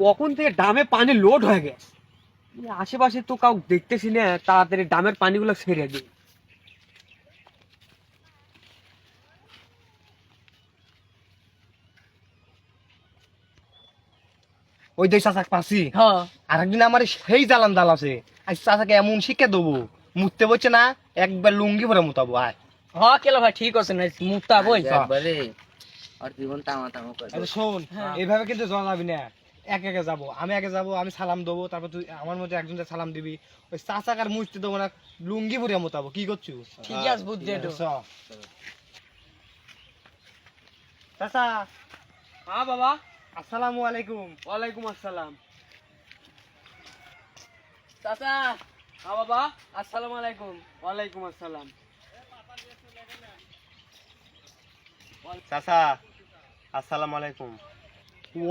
কখন থেকে ডামে পানি লোড হয়ে গেছে, আশেপাশে তো কাউ দেখতেছি না, তাড়াতাড়ি ডামের পানিগুলো ছেড়ে দিই। ওই দেশ চাচাক পাচ্ছি। হ্যাঁ আরেকদিন আমার সেই জ্বালান জাল আছে, আজ চাচাকে এমন শিক্ষা দেবো, মুততে বলছে না একবার লুঙ্গি ভরে মুতাবো। আয় হ্যাঁ কেলা ভাই ঠিক আছে না, মুক্তা বই একবারে আর জীবন তামা তামা করে আচ্ছা শোন, হ্যাঁ। এইভাবে কিন্তু যাওয়া যাবি না। একে একে যাবো, আমি আগে যাবো, আমি সালাম দেবো, তারপর তুই আমার মধ্যে একজন সালাম দিবি। ওই চাচাকার মুছতে দেবো না, লুঙ্গি ভরে মুতাবো। কি করছু? ঠিক আছে বুঝছি একটু। চ। চাচা হ্যাঁ বাবা। আসসালামু আলাইকুম। ওয়ালাইকুম আসসালাম। চাচা। হ্যাঁ বাবা, আসসালামু আলাইকুম। ওয়ালাইকুম আসসালাম। চাচা আসসালামু আলাইকুম।